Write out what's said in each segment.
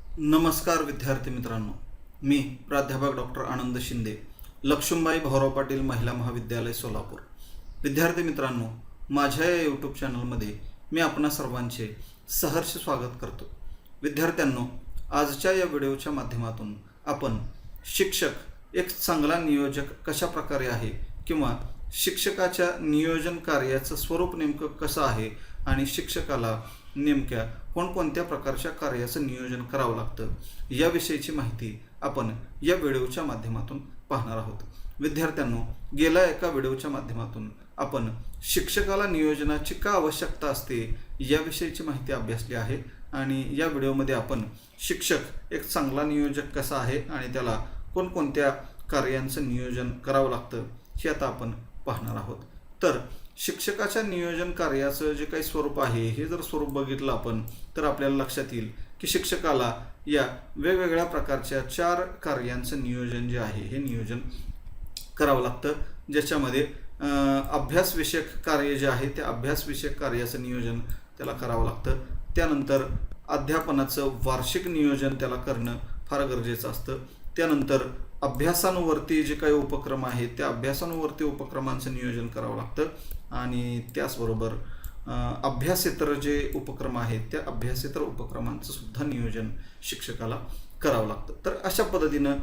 नमस्कार विद्यार्थी मित्रांनो, मी प्राध्यापक डॉक्टर आनंद शिंदे, लक्ष्मीबाई भाऊराव पाटील महिला महाविद्यालय सोलापूर. विद्यार्थी मित्रांनो, माझ्या या यूट्यूब चॅनलमध्ये मी आपणा सर्वांचे सहर्ष स्वागत करतो. विद्यार्थ्यांनो, आजच्या या व्हिडिओच्या माध्यमातून आपण शिक्षक एक चांगला नियोजक कशा प्रकारे आहे किंवा शिक्षकाच्या नियोजन कार्याचं स्वरूप नेमकं कसं आहे आणि शिक्षकाला नेमक्या कोणकोणत्या प्रकारच्या कार्याचं नियोजन करावं लागतं याविषयीची माहिती आपण या व्हिडिओच्या माध्यमातून पाहणार आहोत. विद्यार्थ्यांनो, गेल्या एका व्हिडिओच्या माध्यमातून आपण शिक्षकाला नियोजनाची का आवश्यकता असते याविषयीची माहिती अभ्यासली आहे आणि या व्हिडिओमध्ये आपण शिक्षक एक चांगला नियोजक कसा आहे आणि त्याला कोणकोणत्या कार्यांचं नियोजन करावं लागतं हे आता आपण पाहणार आहोत. तर शिक्षकाच्या नियोजन कार्याचं जे काही स्वरूप आहे हे जर स्वरूप बघितलं आपण तर आपल्याला लक्षात येईल की शिक्षकाला या वेगवेगळ्या प्रकारच्या 4 कार्यांचं नियोजन जे आहे हे नियोजन करावं लागतं, ज्याच्यामध्ये अभ्यासविषयक कार्य जे आहे त्या अभ्यासविषयक कार्याचं नियोजन त्याला करावं लागतं. त्यानंतर अध्यापनाचं वार्षिक नियोजन त्याला करणं फार गरजेचं असतं. त्यानंतर अभ्यासानुवर्ती जे काही उपक्रम आहेत त्या अभ्यासानुवर्ती उपक्रमांचं नियोजन करावं लागतं आणि त्याचबरोबर अभ्यासेतर जे उपक्रम आहेत त्या अभ्यासेतर उपक्रमांचं सुद्धा नियोजन शिक्षकाला करावं लागतं. तर अशा पद्धतीनं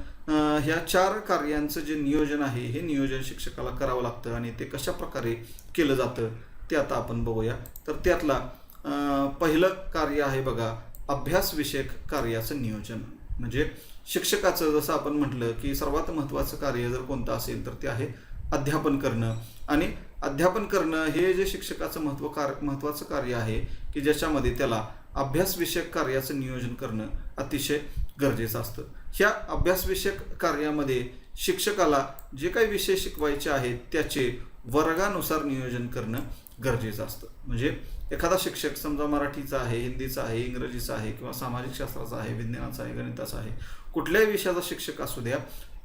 ह्या 4 कार्यांचं जे नियोजन आहे हे नियोजन शिक्षकाला करावं लागतं आणि ते कशा प्रकारे केलं जातं ते आता आपण बघूया. तर त्यातला पहिलं कार्य आहे बघा, अभ्यासविषयक कार्याचं नियोजन. म्हणजे शिक्षकाचं जसं आपण म्हटलं की सर्वात महत्त्वाचं कार्य जर कोणतं असेल तर ते आहे अध्यापन करणं. आणि अध्यापन करणं हे जे शिक्षकाचं महत्त्वाचं कार्य आहे की ज्याच्यामध्ये त्याला अभ्यासविषयक कार्याचं नियोजन करणं अतिशय गरजेचं असतं. ह्या अभ्यासविषयक कार्यामध्ये शिक्षकाला जे काही विषय शिकवायचे आहेत त्याचे वर्गानुसार नियोजन करणं गरजेचं असतं. म्हणजे एखादा शिक्षक समजा मराठीचा आहे, हिंदीचा आहे, इंग्रजीचा आहे किंवा सामाजिक शास्त्राचा आहे, विज्ञानाचा आहे, गणिताचा आहे, कुठल्याही विषयाचा शिक्षक असू द्या,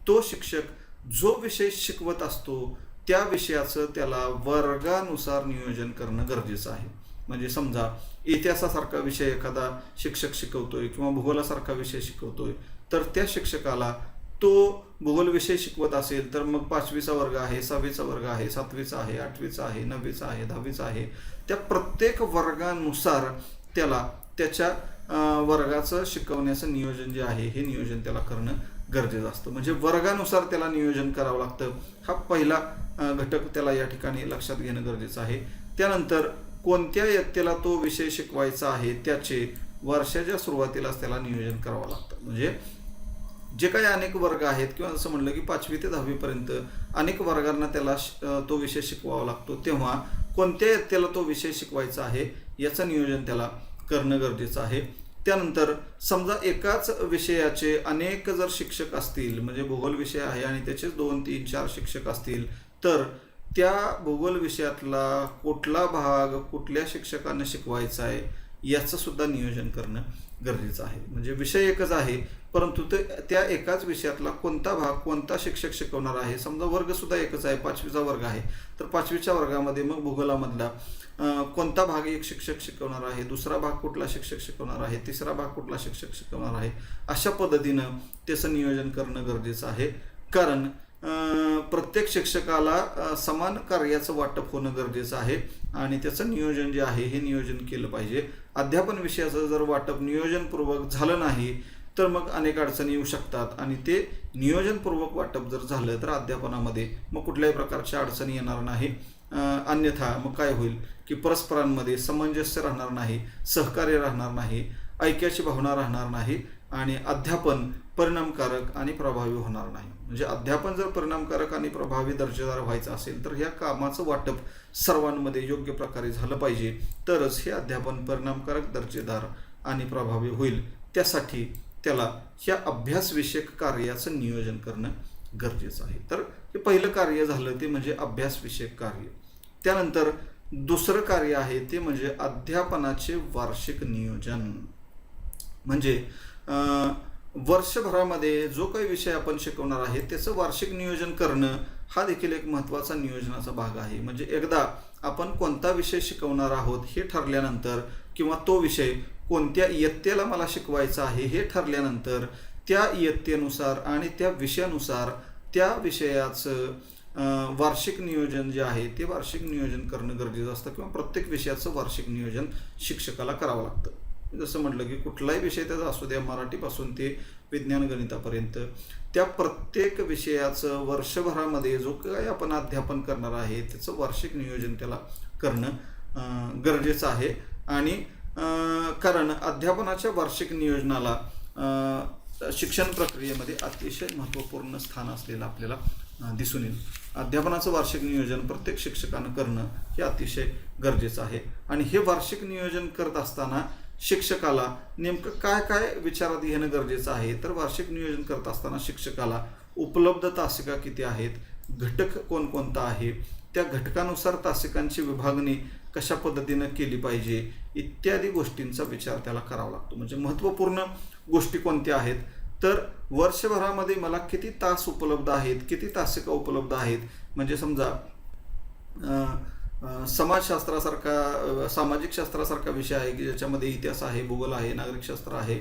तो शिक्षक जो विषय शिकवत असतो त्या विषयाचं त्याला वर्गानुसार नियोजन करणं गरजेचं आहे. म्हणजे समजा इतिहासासारखा विषय एखादा शिक्षक शिकवतोय किंवा भूगोलासारखा विषय शिकवतोय तर त्या शिक्षकाला तो भूगोल विषय शिकवत असेल तर मग 5वीचा वर्ग आहे, 6वीचा वर्ग आहे, 7वीचा आहे, 8वीचा आहे, 9वीचा आहे, 10वीचा आहे, त्या प्रत्येक वर्गानुसार त्याला त्याच्या वर्गाचं शिकवण्याचं नियोजन जे आहे हे नियोजन त्याला करणं गरजेचं असतं. म्हणजे वर्गानुसार त्याला नियोजन करावं लागतं. हा पहिला घटक त्याला या ठिकाणी लक्षात घेणं गरजेचं आहे. त्यानंतर कोणत्या इयत्तेला तो विषय शिकवायचा आहे त्याचे वर्षाच्या सुरुवातीलाच त्याला नियोजन करावं लागतं. म्हणजे जे काही अनेक वर्ग आहेत किंवा जसं म्हणलं की 5वी ते 10वी पर्यंत अनेक वर्गांना त्याला तो विषय शिकवावा लागतो, तेव्हा कोणत्या इयत्तेला तो विषय शिकवायचा आहे याचं नियोजन त्याला करणं गरजेचं आहे. त्यानंतर समजा एकाच विषयाचे अनेक जर शिक्षक असतील, म्हणजे भूगोल विषय आहे आणि त्याचे 2, 3, 4 शिक्षक असतील तर त्या भूगोल विषयातला कुठला भाग कुठल्या शिक्षकांना शिकवायचा आहे याचं सुद्धा नियोजन करणं गरजेचं आहे. म्हणजे विषय एकच आहे परंतु त्या एकाच विषयातला कोणता भाग कोणता शिक्षक शिकवणार आहे. समजा वर्गसुद्धा एकच आहे, 5वीचा वर्ग आहे, तर 5वीच्या वर्गामध्ये मग भूगोलामधला कोणता भाग एक शिक्षक शिकवणार आहे, दुसरा भाग कुठला शिक्षक शिकवणार आहे, तिसरा भाग कुठला शिक्षक शिकवणार आहे, अशा पद्धतीनं त्याचं नियोजन करणं गरजेचं आहे. कारण प्रत्येक शिक्षकाला समान कार्याचं वाटप होणं गरजेचं आहे आणि त्याचं नियोजन जे आहे हे नियोजन केलं पाहिजे. अध्यापन विषयाचं जर वाटप नियोजनपूर्वक झालं नाही तर मग अनेक अडचणी येऊ शकतात आणि ते नियोजनपूर्वक वाटप जर झालं तर अध्यापनामध्ये मग कुठल्याही प्रकारच्या अडचणी येणार नाही. अन्यथा मग काय होईल की परस्परांमध्ये सामंजस्य राहणार नाही, सहकार्य राहणार नाही, ऐक्याची भावना राहणार नाही आणि अध्यापन परिणामकारक आणि प्रभावी होणार नाही. म्हणजे अध्यापन जर परिणामकारक आणि प्रभावी दर्जेदार व्हायचं असेल तर ह्या कामाचं वाटप सर्वांमध्ये योग्य प्रकारे झालं पाहिजे, तरच हे अध्यापन परिणामकारक, दर्जेदार आणि प्रभावी होईल. त्यासाठी त्याला ह्या अभ्यासविषयक कार्याचं नियोजन करणं गरजेचं आहे. तर हे पहिलं कार्य झालं ते म्हणजे अभ्यासविषयक कार्य. त्यानंतर दुसरं कार्य आहे ते म्हणजे अध्यापनाचे वार्षिक नियोजन. म्हणजे वर्षभरामध्ये जो काही विषय आपण शिकवणार आहे त्याचं वार्षिक नियोजन करणं हा देखील एक महत्त्वाचा नियोजनाचा भाग आहे. म्हणजे एकदा आपण कोणता विषय शिकवणार आहोत हे ठरल्यानंतर किंवा तो विषय कोणत्या इयत्तेला मला शिकवायचं आहे हे ठरल्यानंतर त्या इयत्तेनुसार आणि त्या विषयानुसार त्या विषयाचं वार्षिक नियोजन जे आहे ते वार्षिक नियोजन करणं गरजेचं असतं किंवा प्रत्येक विषयाचं वार्षिक नियोजन शिक्षकाला करावं लागतं. जसं म्हटलं की कुठलाही विषय त्याचा असू द्या, मराठीपासून ते विज्ञान गणितापर्यंत, त्या प्रत्येक विषयाचं वर्षभरामध्ये जो काही आपण अध्यापन करणार आहे त्याचं वार्षिक नियोजन त्याला करणं गरजेचं आहे. आणि कारण अध्यापनाच्या वार्षिक नियोजनाला शिक्षण प्रक्रियेमध्ये अतिशय महत्त्वपूर्ण स्थान असलेलं आपल्याला दिसून येईल. अध्यापनाचं वार्षिक नियोजन प्रत्येक शिक्षकानं करणं हे अतिशय गरजेचं आहे. आणि हे वार्षिक नियोजन करत असताना शिक्षकाला नेमकं काय काय विचारात घेणं गरजेचं आहे, तर वार्षिक नियोजन करत असताना शिक्षकाला उपलब्ध तासिका किती आहेत, घटक कोणकोणता आहे, त्या घटकानुसार तासिकांची विभागणी कशा पद्धतीनं केली पाहिजे इत्यादी गोष्टींचा विचार त्याला करावा लागतो. म्हणजे महत्त्वपूर्ण गोष्टी कोणत्या आहेत, तर वर्षभरामध्ये मला किती तास उपलब्ध आहेत, किती तासिका उपलब्ध आहेत. म्हणजे समजा समाजशास्त्रासारखा सामाजिक शास्त्रासारखा विषय आहे की ज्याच्यामध्ये इतिहास आहे, भूगोल आहे, नागरिकशास्त्र आहे,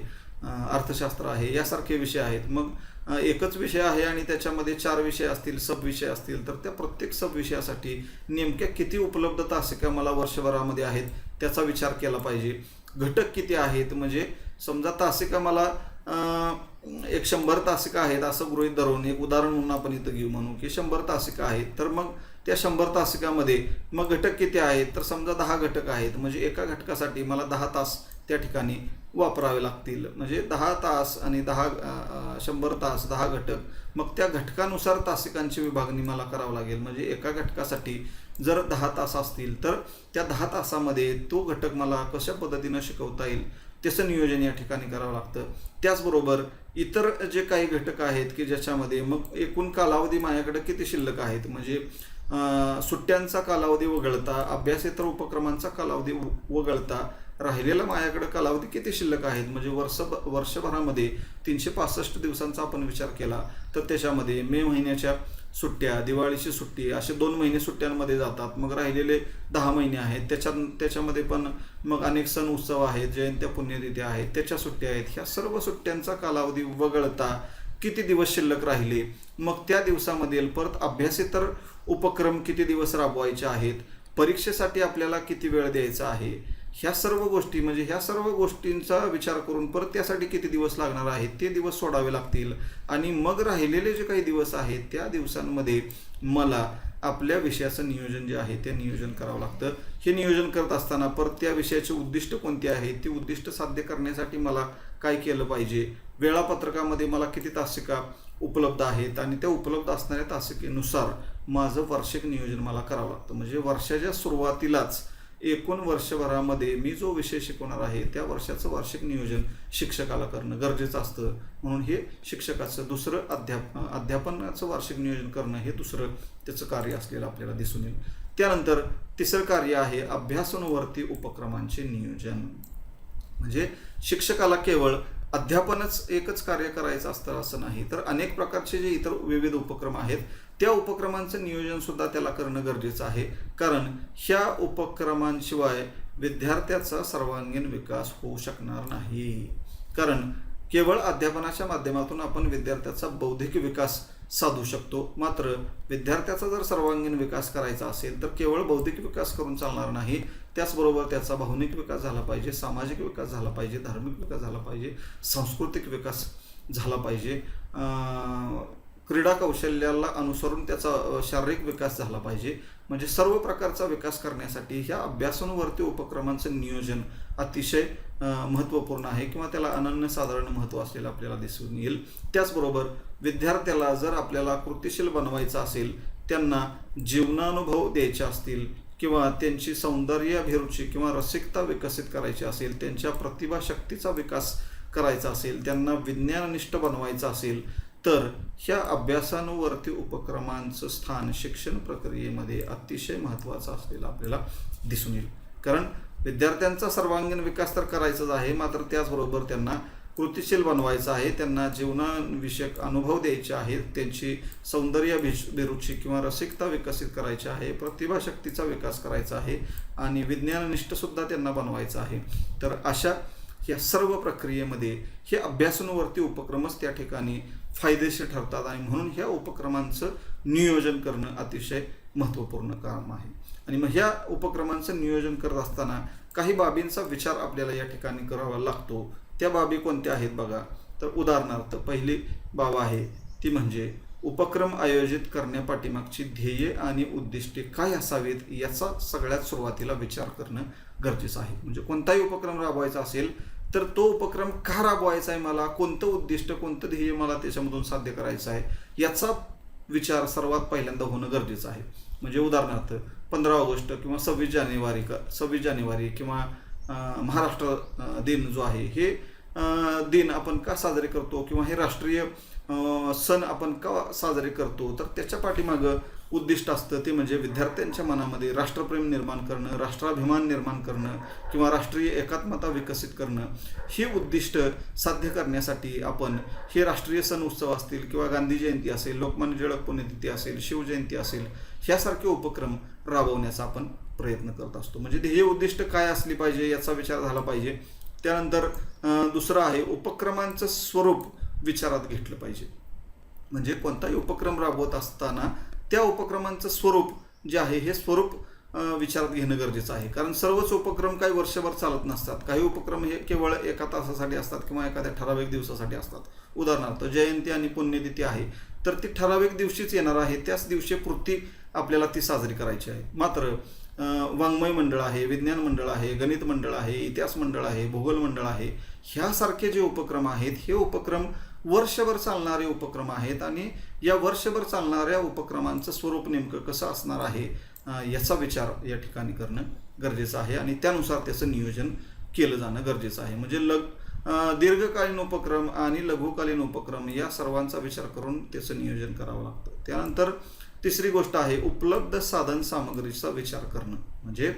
अर्थशास्त्र आहे, यासारखे विषय आहेत. मग एकच विषय आहे आणि त्याच्यामध्ये 4 विषय असतील, सब विषय असतील, तर त्या प्रत्येक सब विषयासाठी नेमक्या किती उपलब्ध तासिका मला वर्षभरामध्ये आहेत त्याचा विचार केला पाहिजे. घटक किती आहेत, म्हणजे समजा तासिका मला 100 तासिका आहेत असं गृहीत धरून एक उदाहरण म्हणून आपण इथं घेऊ, म्हणू की 100 तासिका आहेत, तर मग त्या 100 तासिकामध्ये मग घटक किती आहेत, तर समजा 10 घटक आहेत. म्हणजे एका घटकासाठी मला 10 तास त्या ठिकाणी वापरावे लागतील. म्हणजे 10 तास आणि 100 तास 10 घटक, मग त्या घटकानुसार तासिकांची विभागणी मला करावं लागेल. म्हणजे एका घटकासाठी जर 10 तास असतील तर त्या 10 तासामध्ये तो घटक मला कशा पद्धतीनं शिकवता येईल त्याचं नियोजन या ठिकाणी करावं लागतं. त्याचबरोबर इतर जे काही घटक आहेत की ज्याच्यामध्ये मग एकूण कालावधी माझ्याकडे किती शिल्लक आहेत, म्हणजे सुट्ट्यांचा कालावधी वगळता, अभ्यासेतर उपक्रमांचा कालावधी वगळता राहिलेला माझ्याकडे कालावधी किती शिल्लक आहेत. म्हणजे वर्षभरामध्ये 365 दिवसांचा आपण विचार केला तर त्याच्यामध्ये मे महिन्याच्या सुट्ट्या, दिवाळीची सुट्टी, असे 2 महिने सुट्ट्यांमध्ये जातात. मग राहिलेले 10 महिने आहेत, त्याच्यामध्ये पण मग अनेक सण उत्सव आहेत, जयंत्या पुण्यतिथ्या आहेत, त्याच्या सुट्ट्या आहेत. ह्या सर्व सुट्ट्यांचा कालावधी वगळता किती दिवस शिल्लक राहिले, मग त्या दिवसामधील परत अभ्यासेतर उपक्रम किती दिवस राबवायचे आहेत, परीक्षेसाठी आपल्याला किती वेळ द्यायचा आहे, ह्या सर्व गोष्टी, म्हणजे ह्या सर्व गोष्टींचा विचार करून परत त्यासाठी किती दिवस लागणार आहेत ते दिवस सोडावे लागतील. आणि मग राहिलेले जे काही दिवस आहेत त्या दिवसांमध्ये मला आपल्या विषयाचं नियोजन जे आहे ते नियोजन करावं लागतं. हे नियोजन करत असताना परत त्या विषयाचे उद्दिष्ट कोणते आहेत, ती उद्दिष्ट साध्य करण्यासाठी मला काय केलं पाहिजे, वेळापत्रकामध्ये मला किती तासिका उपलब्ध आहेत आणि त्या उपलब्ध असणाऱ्या तासिकेनुसार माझं वार्षिक नियोजन मला करावं लागतं. म्हणजे वर्षाच्या सुरुवातीलाच एकूण वर्षभरामध्ये मी जो विषय शिकवणार आहे त्या वर्षाचं वार्षिक नियोजन शिक्षकाला करणं गरजेचं असतं. म्हणून हे शिक्षकाचं दुसरं अध्यापनाचं वार्षिक नियोजन करणं हे दुसरं त्याचं कार्य असलेलं आपल्याला दिसून येईल. त्यानंतर तिसरं कार्य आहे अभ्यासानुवर्ती उपक्रमांचे नियोजन. म्हणजे शिक्षकाला केवळ अध्यापनच एकच कार्य करायचं असतं असं नाही, तर अनेक प्रकारचे जे इतर विविध उपक्रम आहेत त्या उपक्रमांचं नियोजन सुद्धा त्याला करणं गरजेचं आहे. कारण ह्या उपक्रमांशिवाय विद्यार्थ्याचा सर्वांगीण विकास होऊ शकणार नाही. कारण केवळ अध्यापनाच्या माध्यमातून आपण विद्यार्थ्याचा बौद्धिक विकास साधू शकतो. मात्र विद्यार्थ्याचा जर सर्वांगीण विकास करायचा असेल तर केवळ बौद्धिक विकास करून चालणार नाही, त्याचबरोबर त्याचा भावनिक विकास झाला पाहिजे, सामाजिक विकास झाला पाहिजे, धार्मिक विकास झाला पाहिजे, सांस्कृतिक विकास झाला पाहिजे, क्रीडा कौशल्याला अनुसरून त्याचा शारीरिक विकास झाला पाहिजे. म्हणजे सर्व प्रकारचा विकास करण्यासाठी ह्या अभ्यासानुवर्ती उपक्रमांचं नियोजन अतिशय महत्त्वपूर्ण आहे किंवा त्याला अनन्यसाधारण महत्त्व असलेलं आपल्याला दिसून येईल. त्याचबरोबर विद्यार्थ्याला जर आपल्याला कृतिशील बनवायचं असेल, त्यांना जीवनानुभव द्यायचे असतील किंवा त्यांची सौंदर्याभिरुची किंवा रसिकता विकसित करायची असेल, त्यांच्या प्रतिभाशक्तीचा विकास करायचा असेल, त्यांना विज्ञाननिष्ठ बनवायचं असेल, तर ह्या अभ्यासानुवर्ती उपक्रमांचं स्थान शिक्षण प्रक्रियेमध्ये अतिशय महत्त्वाचं असलेलं आपल्याला दिसून येईल. कारण विद्यार्थ्यांचा सर्वांगीण विकास तर करायचाच आहे, मात्र त्याचबरोबर त्यांना कृतिशील बनवायचं आहे, त्यांना जीवनाविषयक अनुभव द्यायचे आहेत, त्यांची सौंदर्याभिरुची किंवा रसिकता विकसित करायची आहे, प्रतिभाशक्तीचा विकास करायचा आहे आणि विज्ञाननिष्ठ सुद्धा त्यांना बनवायचं आहे. तर अशा या सर्व प्रक्रियेमध्ये हे अभ्यासूनवर्ती उपक्रमच त्या ठिकाणी फायदेशीर ठरतात आणि म्हणून ह्या उपक्रमांचं नियोजन करणं अतिशय महत्त्वपूर्ण काम आहे. आणि मग ह्या उपक्रमांचं नियोजन करत असताना काही बाबींचा विचार आपल्याला या ठिकाणी करावा लागतो. त्या बाबी कोणत्या आहेत बघा, तर उदाहरणार्थ पहिली बाब आहे ती म्हणजे उपक्रम आयोजित करण्यापाठीमागची ध्येये आणि उद्दिष्टे काय असावीत याचा सगळ्यात सुरुवातीला विचार करणं गरजेचं आहे. म्हणजे कोणताही उपक्रम राबवायचा असेल तर तो उपक्रम का राबवायचा आहे, मला कोणतं उद्दिष्ट कोणतं ध्येय मला त्याच्यामधून साध्य करायचं आहे याचा विचार सर्वात पहिल्यांदा होणं गरजेचं आहे. म्हणजे उदाहरणार्थ 15 ऑगस्ट किंवा 26 जानेवारी किंवा महाराष्ट्र दिन जो आहे हे दिन आपण का साजरे करतो किंवा हे राष्ट्रीय सण आपण का साजरे करतो, तर त्याच्या पाठीमागं उद्दिष्ट असतं ते म्हणजे विद्यार्थ्यांच्या मनामध्ये राष्ट्रप्रेम निर्माण करणं, राष्ट्राभिमान निर्माण करणं किंवा राष्ट्रीय एकात्मता विकसित करणं. ही उद्दिष्ट साध्य करण्यासाठी आपण हे राष्ट्रीय सण उत्सव असतील किंवा गांधी जयंती असेल, लोकमान्य टिळक पुण्यतिथी असेल, शिवजयंती असेल, ह्यासारखे उपक्रम राबवण्याचा आपण प्रयत्न करत असतो. म्हणजे ध्येय उद्दिष्ट काय असली पाहिजे याचा विचार झाला पाहिजे. त्यानंतर दुसरं आहे उपक्रमांचं स्वरूप विचारात घेतलं पाहिजे. म्हणजे कोणताही उपक्रम राबवत असताना त्या उपक्रमांचं स्वरूप जे आहे हे स्वरूप विचारात घेणं गरजेचं आहे. कारण सर्वच उपक्रम काही वर्षभर चालत नसतात. काही उपक्रम हे केवळ एका तासासाठी असतात किंवा एखाद्या ठराविक दिवसासाठी असतात. उदाहरणार्थ जयंती आणि पुण्यतिथी आहे तर ती ठराविक दिवशीच येणार आहे, त्याच दिवशीपुरती आपल्याला ती साजरी करायची आहे. मात्र वाङ्मय मंडळ आहे, विज्ञान मंडळ आहे, गणित मंडळ आहे, इतिहास मंडळ आहे, भूगोल मंडळ आहे, ह्यासारखे जे उपक्रम आहेत हे उपक्रम वर्षभर चालणारे उपक्रम आहेत आणि या वर्षभर चालणाऱ्या उपक्रमांचं स्वरूप नेमकं कसं असणार आहे याचा विचार या ठिकाणी करणं गरजेचं आहे आणि त्यानुसार त्याचं नियोजन केलं जाणं गरजेचं आहे. म्हणजे दीर्घकालीन उपक्रम आणि लघुकालीन उपक्रम या सर्वांचा विचार करून त्याचं नियोजन करावं लागतं. त्यानंतर तिसरी गोष्ट आहे उपलब्ध साधन सामग्रीचा विचार करणं. म्हणजे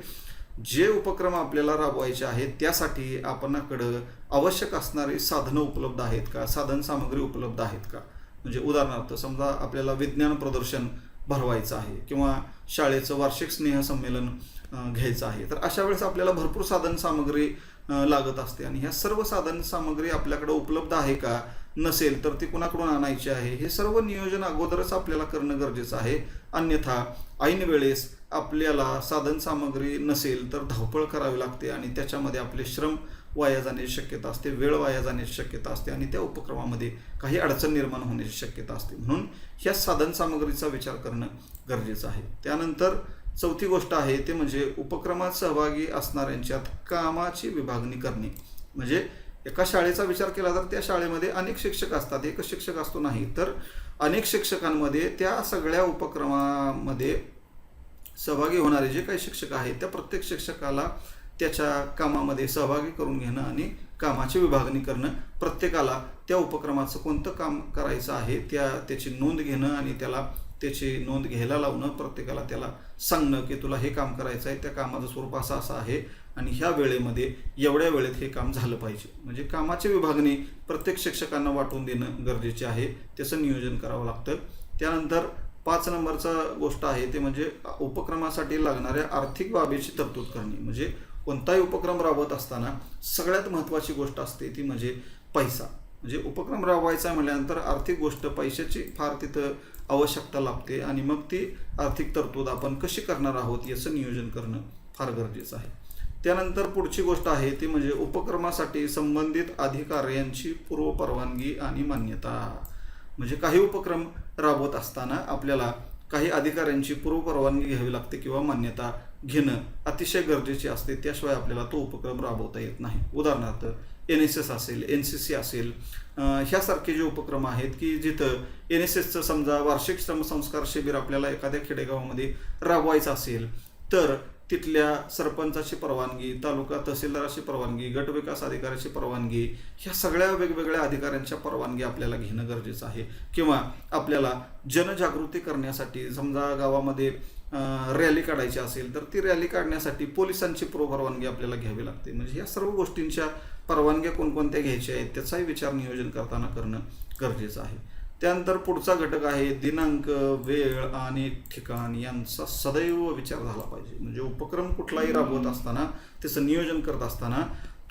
जे उपक्रम आपल्याला राबवायचे आहेत त्यासाठी आपणाकडं आवश्यक असणारी साधनं उपलब्ध आहेत का, साधन सामग्री उपलब्ध आहेत का. म्हणजे उदाहरणार्थ समजा आपल्याला विज्ञान प्रदर्शन भरवायचं आहे किंवा शाळेचं वार्षिक स्नेहसंमेलन घ्यायचं आहे, तर अशा वेळेस आपल्याला भरपूर साधन सामग्री लागत असते आणि ह्या सर्व साधन सामग्री आपल्याकडे उपलब्ध आहे का, नसेल तर ती कुणाकडून आणायची आहे हे सर्व नियोजन अगोदरच आपल्याला करणं गरजेचं आहे. अन्यथा ऐन वेळेस आपल्याला साधन सामग्री नसेल तर धावपळ करावी लागते आणि त्याच्यामध्ये आपले श्रम वाया जाण्याची शक्यता असते, वेळ वाया जाण्याची शक्यता असते आणि त्या उपक्रमामध्ये काही अडचण निर्माण होण्याची शक्यता असते. म्हणून ह्या साधन सामग्रीचा विचार करणं गरजेचं आहे. त्यानंतर चौथी गोष्ट आहे ते म्हणजे उपक्रमात सहभागी असणाऱ्यांच्यात कामाची विभागणी करणे. म्हणजे एका शाळेचा विचार केला तर त्या शाळेमध्ये अनेक शिक्षक असतात, एकच शिक्षक असतो नाही, तर अनेक शिक्षकांमध्ये त्या सगळ्या उपक्रमामध्ये सहभागी होणारे जे काही शिक्षक आहेत त्या प्रत्येक शिक्षकाला त्याच्या कामामध्ये सहभागी करून घेणं आणि कामाची विभागणी करणं, प्रत्येकाला त्या उपक्रमाचं कोणतं काम करायचं आहे त्याची नोंद घेणं आणि त्याला त्याची नोंद घ्यायला लावणं, प्रत्येकाला त्याला सांगणं की तुला हे काम करायचं आहे, त्या कामाचं स्वरूप असं असं आहे आणि ह्या वेळेमध्ये एवढ्या वेळेत हे काम झालं पाहिजे. म्हणजे कामाची विभागणी प्रत्येक शिक्षकांना वाटून देणं गरजेचे आहे, त्याचं नियोजन करावं लागतं. त्यानंतर 5 नंबरचा गोष्ट आहे ते म्हणजे उपक्रमासाठी लागणाऱ्या आर्थिक बाबीची तरतूद करणे. म्हणजे कोणताही उपक्रम राबवत असताना सगळ्यात महत्त्वाची गोष्ट असते ती म्हणजे पैसा. म्हणजे उपक्रम राबवायचा म्हटल्यानंतर आर्थिक गोष्ट पैशाची फार तिथं आवश्यकता लागते आणि मग ती आर्थिक तरतूद आपण कशी करणार आहोत याचं नियोजन करणं फार गरजेचं आहे. त्यानंतर पुढची गोष्ट आहे ती म्हणजे उपक्रमासाठी संबंधित अधिकाऱ्यांची पूर्वपरवानगी आणि मान्यता. म्हणजे काही उपक्रम राबवत असताना आपल्याला काही अधिकाऱ्यांची पूर्वपरवानगी घ्यावी लागते किंवा मान्यता घेणं अतिशय गरजेचे असते, त्याशिवाय आपल्याला तो उपक्रम राबवता येत नाही. उदाहरणार्थ NSS असेल, NCC असेल, ह्यासारखे जे उपक्रम आहेत की जिथं NSSचं समजा वार्षिक श्रमसंस्कार शिबिर आपल्याला एखाद्या खेडेगावामध्ये राबवायचं असेल तर तिथल्या सरपंचाची परवानगी, तालुका तहसीलदाराची परवानगी, गटविकास अधिकाऱ्याची परवानगी, ह्या सगळ्या वेगवेगळ्या अधिकाऱ्यांच्या परवानगी आपल्याला घेणं गरजेचं आहे. किंवा आपल्याला जनजागृती करण्यासाठी समजा गावामध्ये रॅली काढायची असेल तर ती रॅली काढण्यासाठी पोलिसांची परवानगी आपल्याला घ्यावी लागते. म्हणजे या सर्व गोष्टींच्या परवानग्या कोणकोणत्या घ्यायच्या आहेत त्याचाही विचार नियोजन करताना करणं गरजेचं आहे. त्यानंतर पुढचा घटक आहे दिनांक, वेळ आणि ठिकाण यांचा सदैव विचार झाला पाहिजे. म्हणजे उपक्रम कुठलाही राबवत असताना त्याचं नियोजन करत असताना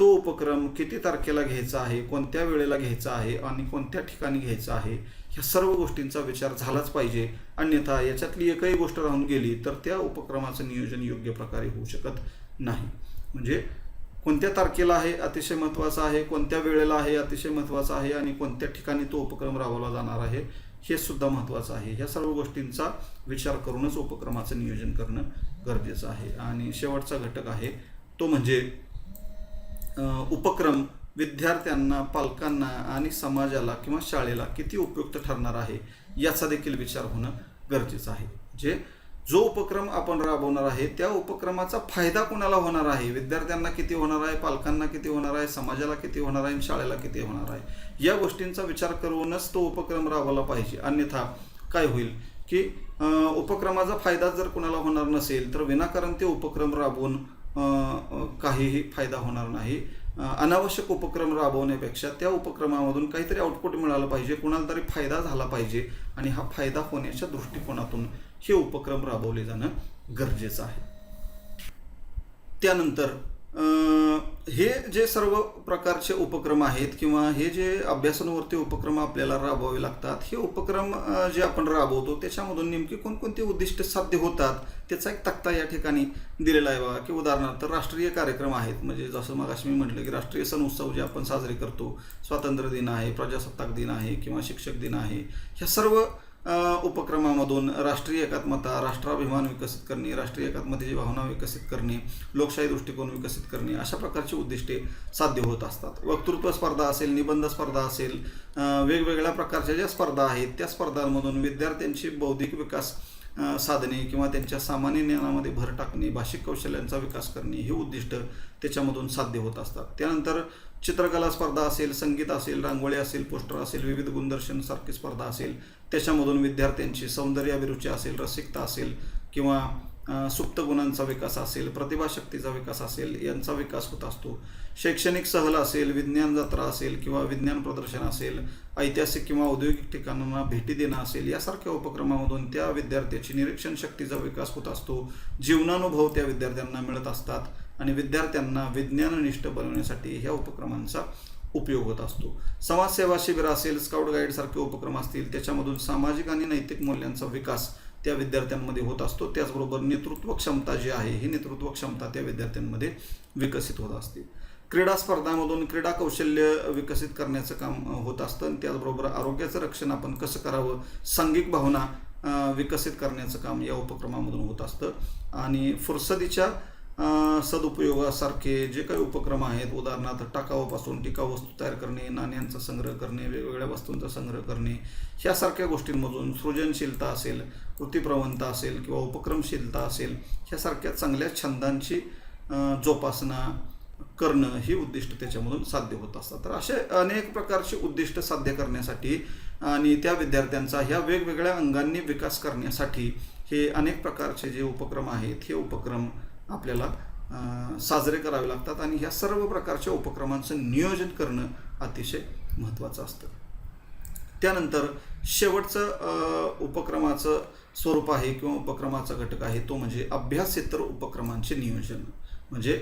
तो उपक्रम किती तारखेला घ्यायचा आहे, कोणत्या वेळेला घ्यायचा आहे आणि कोणत्या ठिकाणी घ्यायचा आहे, ह्या सर्व गोष्टींचा विचार झालाच पाहिजे. अन्यथा याच्यातली एकही गोष्ट राहून गेली तर त्या उपक्रमाचं नियोजन योग्य प्रकारे होऊ शकत नाही. म्हणजे कोणत्या तारखेला आहे अतिशय महत्त्वाचं आहे, कोणत्या वेळेला आहे अतिशय महत्त्वाचं आहे आणि कोणत्या ठिकाणी तो उपक्रम राबवला जाणार आहे हे सुद्धा महत्त्वाचं आहे. ह्या सर्व गोष्टींचा विचार करूनच उपक्रमाचं नियोजन करणं गरजेचं आहे. आणि शेवटचा घटक आहे तो म्हणजे उपक्रम विद्यार्थ्यांना, पालकांना आणि समाजाला किंवा शाळेला किती उपयुक्त ठरणार आहे याचा देखील विचार होणं गरजेचं आहे. जे जो उपक्रम आपण राबवणार आहे त्या उपक्रमाचा फायदा कोणाला होणार आहे, विद्यार्थ्यांना किती होणार आहे, पालकांना किती होणार आहे, समाजाला किती होणार आहे, शाळेला किती होणार आहे, या गोष्टींचा विचार करूनच तो उपक्रम राबवला पाहिजे. अन्यथा काय होईल की उपक्रमाचा फायदा जर कोणाला होणार नसेल तर विनाकारण ते उपक्रम राबवून काहीही फायदा होणार नाही. अनावश्यक उपक्रम राबवण्यापेक्षा त्या उपक्रमामधून काहीतरी आउटपुट मिळालं पाहिजे, कुणाला तरी फायदा झाला पाहिजे आणि हा फायदा होण्याच्या दृष्टिकोनातून हे उपक्रम राबवले जाणं गरजेचं आहे. त्यानंतर हे जे सर्व प्रकारचे उपक्रम आहेत किंवा हे जे अभ्यासांवरती उपक्रम आपल्याला राबवावे लागतात, हे उपक्रम जे आपण राबवतो त्याच्यामधून नेमकी कोणकोणती उद्दिष्ट साध्य होतात त्याचा एक तक्ता या ठिकाणी दिलेला आहे बघा. की उदाहरणार्थ राष्ट्रीय कार्यक्रम आहेत, म्हणजे जसं मगाशी मी म्हटलं की राष्ट्रीय सण उत्सव जे आपण साजरे करतो, स्वातंत्र्य दिन आहे, प्रजासत्ताक दिन आहे किंवा शिक्षक दिन आहे, ह्या सर्व उपक्रमामधून राष्ट्रीय एकात्मता, राष्ट्राभिमान विकसित करणे, राष्ट्रीय एकात्मतेची भावना विकसित करणे, लोकशाही दृष्टिकोन विकसित करणे, अशा प्रकारची उद्दिष्टे साध्य होत असतात. वक्तृत्व स्पर्धा असेल, निबंध स्पर्धा असेल, वेगवेगळ्या प्रकारच्या ज्या स्पर्धा आहेत त्या स्पर्धांमधून विद्यार्थ्यांची बौद्धिक विकास साधने किंवा त्यांच्या सामान्य ज्ञानामध्ये भर टाकणे, भाषिक कौशल्यांचा विकास करणे, हे उद्दिष्ट त्याच्यामधून साध्य होत असतात. त्यानंतर चित्रकला स्पर्धा असेल, संगीत असेल, रांगोळी असेल, पोस्टर असेल, विविध गुणदर्शन सारखी स्पर्धा असेल, त्याच्यामधून विद्यार्थ्यांची सौंदर्याभिरुची असेल, रसिकता असेल किंवा सुप्त गुणांचा विकास असेल, प्रतिभाशक्तीचा विकास असेल, यांचा विकास होत असतो. शैक्षणिक सहल असेल, विज्ञान जत्रा असेल किंवा विज्ञान प्रदर्शन असेल, ऐतिहासिक किंवा औद्योगिक ठिकाणांना भेटी देणं असेल, यासारख्या उपक्रमामधून त्या विद्यार्थ्याची निरीक्षण शक्तीचा विकास होत असतो. जीवनानुभव त्या विद्यार्थ्यांना मिळत असतात आणि विद्यार्थ्यांना विज्ञाननिष्ठ बनवण्यासाठी ह्या उपक्रमांचा उपयोग होत असतो. समाजसेवा शिबिर असेल, स्काउट गाईड सारखे उपक्रम असतील, त्याच्यामधून सामाजिक आणि नैतिक मूल्यांचा विकास त्या विद्यार्थ्यांमध्ये होत असतो. त्याचबरोबर नेतृत्व क्षमता जी आहे, ही नेतृत्व क्षमता त्या विद्यार्थ्यांमध्ये विकसित होत असते. क्रीडा स्पर्धांमधून क्रीडा कौशल्य विकसित करण्याचं काम होत असतं आणि त्याचबरोबर आरोग्याचं रक्षण आपण कसं करावं, सांघिक भावना विकसित करण्याचं काम या उपक्रमामधून होत असतं. आणि फुरसतीच्या सदुपयोगासारखे जे काही उपक्रम आहेत, उदाहरणार्थ टाकाऊपासून टिकाऊ वस्तू तयार करणे, नाण्यांचा संग्रह करणे, वेगवेगळ्या वस्तूंचा संग्रह करणे, ह्यासारख्या गोष्टींमधून सृजनशीलता असेल, कृतीप्रवणता असेल किंवा उपक्रमशीलता असेल, ह्यासारख्या चांगल्या छंदांची जोपासना करणं ही उद्दिष्ट त्याच्यामधून साध्य होत असतात. तर असे अनेक प्रकारची उद्दिष्ट साध्य करण्यासाठी आणि त्या विद्यार्थ्यांचा ह्या वेगवेगळ्या अंगांनी विकास करण्यासाठी हे अनेक प्रकारचे जे उपक्रम आहेत, हे उपक्रम आपल्याला साजरे करावे लागतात आणि ह्या सर्व प्रकारच्या उपक्रमांचं नियोजन करणं अतिशय महत्त्वाचं असतं. त्यानंतर शेवटचं उपक्रमाचं स्वरूप आहे किंवा उपक्रमाचा घटक आहे तो म्हणजे अभ्यासेतर उपक्रमांचे नियोजन. म्हणजे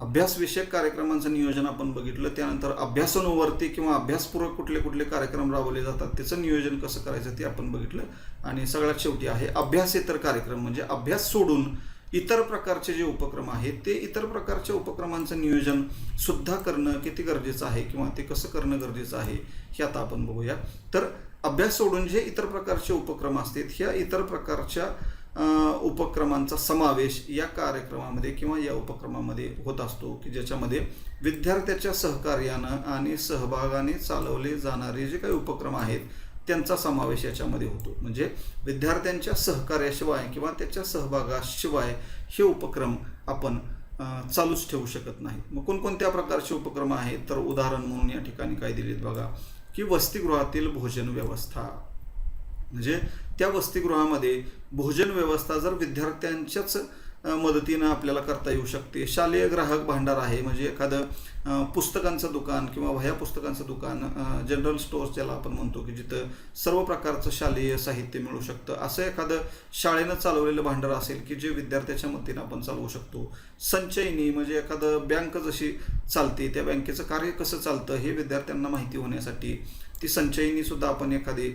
अभ्यासविषयक कार्यक्रमांचं नियोजन आपण बघितलं. त्यानंतर अभ्यासानुवर्ती किंवा अभ्यासपूर्वक कुठले कुठले कार्यक्रम राबवले जातात त्याचं नियोजन कसं करायचं ते आपण बघितलं. आणि सगळ्यात शेवटी आहे अभ्यासेतर कार्यक्रम, म्हणजे अभ्यास सोडून इतर प्रकारचे जे उपक्रम आहेत ते इतर प्रकारच्या उपक्रमांचं नियोजन सुद्धा करणं किती गरजेचं आहे किंवा ते कसं करणं गरजेचं आहे हे आता आपण बघूया. तर अभ्यास सोडून जे इतर प्रकारचे उपक्रम असतात, ह्या इतर प्रकारच्या उपक्रमांचा समावेश या कार्यक्रमामध्ये किंवा या उपक्रमामध्ये होत असतो की ज्याच्यामध्ये विद्यार्थ्याच्या सहकार्यानं आणि सहभागाने चालवले जाणारे जे काही उपक्रम आहेत त्यांचा समावेश याच्यामध्ये होतो. म्हणजे विद्यार्थ्यांच्या सहकार्याशिवाय किंवा त्याच्या सहभागाशिवाय हे उपक्रम आपण चालूच ठेवू शकत नाही. मग कोणकोणत्या प्रकारचे उपक्रम आहेत तर उदाहरण म्हणून या ठिकाणी काय दिलेत बघा, की वसतिगृहातील भोजन व्यवस्था. म्हणजे त्या वसतिगृहामध्ये भोजन व्यवस्था जर विद्यार्थ्यांच्याच मदतीनं आपल्याला करता येऊ शकते. शालेय ग्राहक भांडार आहे, म्हणजे एखादं पुस्तकांचं दुकान किंवा वह्या पुस्तकांचं दुकान, जनरल स्टोअर्स ज्याला आपण म्हणतो की जिथं सर्व प्रकारचं शालेय साहित्य मिळू शकतं, असं एखादं शाळेनं चालवलेलं भांडार असेल की जे विद्यार्थ्याच्या मदतीनं आपण चालवू शकतो. संचयनी म्हणजे एखादं बँक जशी चालते त्या बँकेचं कार्य कसं चालतं हे विद्यार्थ्यांना माहिती होण्यासाठी ती संचयनी सुद्धा आपण एखादी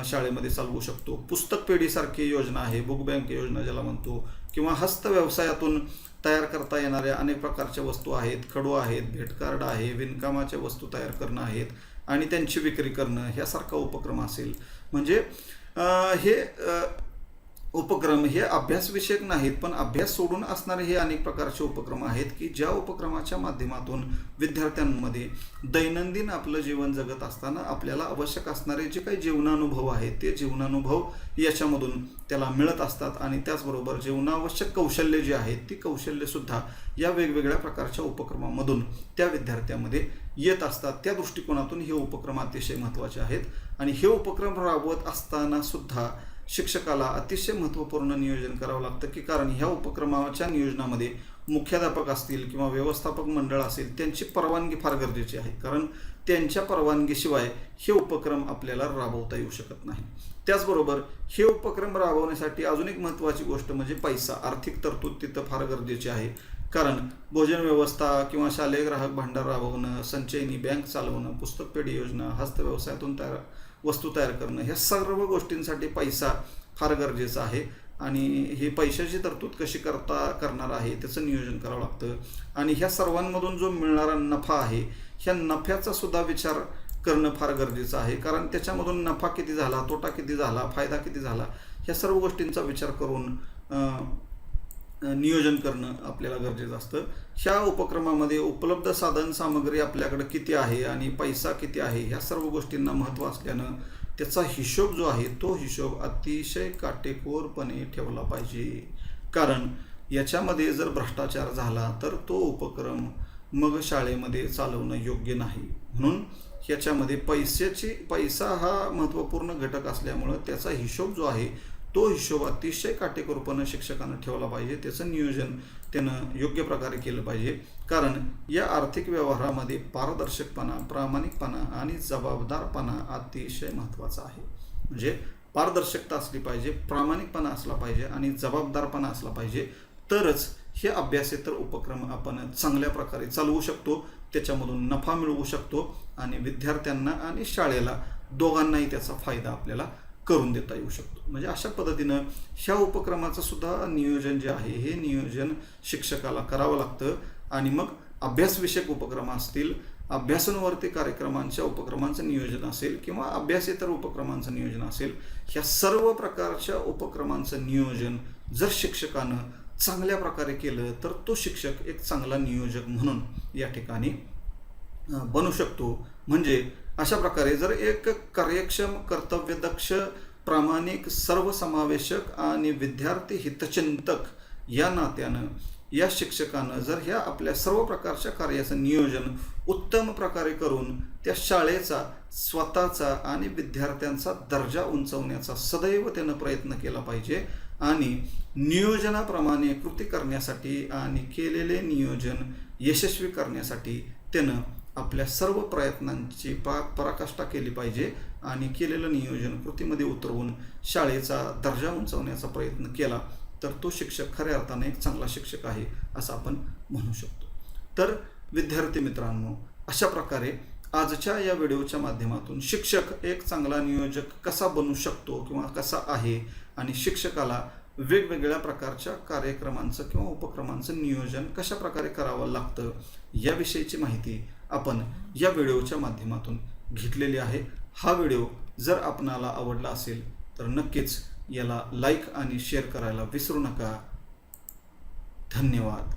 शाळेमध्ये चालवू शकतो. पुस्तक पेढीसारखी योजना आहे, बुक बँक योजना ज्याला म्हणतो, किंवा हस्त व्यवसायातून तयार करता येणाऱ्या अनेक प्रकारच्या वस्तू आहेत, खडू आहेत, भेटकार्ड आहे, विणकामाच्या वस्तू तयार करणं आहेत आणि त्यांची विक्री करणं ह्यासारखा उपक्रम असेल. म्हणजे हे उपक्रम हे अभ्यासविषयक नाहीत, पण अभ्यास सोडून असणारे हे अनेक प्रकारचे उपक्रम आहेत की ज्या उपक्रमाच्या माध्यमातून विद्यार्थ्यांमध्ये दैनंदिन आपलं जीवन जगत असताना आपल्याला आवश्यक असणारे जे काही जीवनानुभव आहेत ते जीवनानुभव याच्यामधून त्याला मिळत असतात आणि त्याचबरोबर जीवनावश्यक कौशल्य जी आहेत ती कौशल्यसुद्धा या वेगवेगळ्या प्रकारच्या उपक्रमामधून त्या विद्यार्थ्यामध्ये येत असतात. त्या दृष्टिकोनातून हे उपक्रम अतिशय महत्त्वाचे आहेत आणि हे उपक्रम राबवत असताना सुद्धा शिक्षकाला अतिशय महत्त्वपूर्ण नियोजन करावं लागतं की कारण ह्या उपक्रमाच्या नियोजनामध्ये मुख्याध्यापक असतील किंवा व्यवस्थापक मंडळ असेल त्यांची परवानगी फार गरजेची आहे, कारण त्यांच्या परवानगीशिवाय हे उपक्रम आपल्याला राबवता येऊ शकत नाही. त्याचबरोबर हे उपक्रम राबवण्यासाठी अजून एक महत्त्वाची गोष्ट म्हणजे पैसा, आर्थिक तरतूद तिथं फार गरजेची आहे. कारण भोजन व्यवस्था किंवा शालेय ग्राहक भांडार राबवणं, संचयनी बँक चालवणं, पुस्तक पेढी योजना, हस्तव्यवसायातून वस्तू तयार करणं ह्या सर्व गोष्टींसाठी पैसा फार गरजेचा आहे आणि ही पैशाची तरतूद कशी करणार आहे त्याचं नियोजन करावं लागतं. आणि ह्या सर्वांमधून जो मिळणारा नफा आहे ह्या नफ्याचा सुद्धा विचार करणं फार गरजेचं आहे, कारण त्याच्यामधून नफा किती झाला, तोटा किती झाला, फायदा किती झाला ह्या सर्व गोष्टींचा विचार करून नियोजन करणं आपल्याला गरजेचं असतं. ह्या उपक्रमामध्ये उपलब्ध साधन सामग्री आपल्याकडे किती आहे आणि पैसा किती आहे ह्या सर्व गोष्टींना महत्त्व असल्यानं त्याचा हिशोब जो आहे तो हिशोब अतिशय काटेकोरपणे ठेवला पाहिजे, कारण याच्यामध्ये जर भ्रष्टाचार झाला तर तो उपक्रम मग शाळेमध्ये चालवणं योग्य नाही. म्हणून याच्यामध्ये पैसा हा महत्त्वपूर्ण घटक असल्यामुळं त्याचा हिशोब जो आहे तो हिशोब अतिशय काटेकोरपणे शिक्षकानं ठेवला पाहिजे. त्याचं नियोजन त्यानं योग्य प्रकारे केलं पाहिजे, कारण या आर्थिक व्यवहारामध्ये पारदर्शकपणा, प्रामाणिकपणा आणि जबाबदारपणा अतिशय महत्त्वाचा आहे. म्हणजे पारदर्शकता असली पाहिजे, प्रामाणिकपणा असला पाहिजे आणि जबाबदारपणा असला पाहिजे, तरच हे अभ्यासेतर उपक्रम आपण चांगल्या प्रकारे चालवू शकतो, त्याच्यामधून नफा मिळवू शकतो आणि विद्यार्थ्यांना आणि शाळेला दोघांनाही त्याचा फायदा आपल्याला करून देता येऊ शकतो. म्हणजे अशा पद्धतीनं ह्या उपक्रमाचं सुद्धा नियोजन जे आहे हे नियोजन शिक्षकाला करावं लागतं. आणि मग अभ्यासविषयक उपक्रम असतील, अभ्यासांवरती कार्यक्रमांच्या उपक्रमांचं नियोजन असेल किंवा अभ्यासेतर उपक्रमांचं नियोजन असेल, ह्या सर्व प्रकारच्या उपक्रमांचं नियोजन जर शिक्षकानं चांगल्या प्रकारे केलं तर तो शिक्षक एक चांगला नियोजक म्हणून या ठिकाणी बनू शकतो. म्हणजे अशा प्रकारे जर एक कार्यक्षम, कर्तव्यदक्ष, प्रामाणिक, सर्वसमावेशक आणि विद्यार्थी हितचिंतक या नात्यानं या शिक्षकानं जर ह्या आपल्या सर्व प्रकारच्या कार्याचं नियोजन उत्तम प्रकारे करून त्या शाळेचा, स्वतःचा आणि विद्यार्थ्यांचा दर्जा उंचवण्याचा सदैव त्यानं प्रयत्न केला पाहिजे. आणि नियोजनाप्रमाणे कृती करण्यासाठी आणि केलेले नियोजन यशस्वी करण्यासाठी त्यानं आपल्या सर्व प्रयत्नांची पराकाष्ठा केली पाहिजे आणि केलेलं नियोजन कृतीमध्ये उतरवून शाळेचा दर्जा उंचवण्याचा प्रयत्न केला तर तो शिक्षक खऱ्या अर्थाने एक चांगला शिक्षक आहे असं आपण म्हणू शकतो. तर विद्यार्थी मित्रांनो, अशा प्रकारे आजच्या या व्हिडिओच्या माध्यमातून शिक्षक एक चांगला नियोजक कसा बनू शकतो किंवा कसा आहे आणि शिक्षकाला वेगवेगळ्या प्रकारच्या कार्यक्रमांचं किंवा उपक्रमांचं नियोजन कशा प्रकारे करावं लागतं याविषयीची माहिती आपण या व्हिडिओच्या माध्यमातून घेतलेली आहे. हा व्हिडिओ जर आपणाला आवडला असेल तर नक्कीच याला लाईक आणि शेअर करायला विसरू नका. धन्यवाद.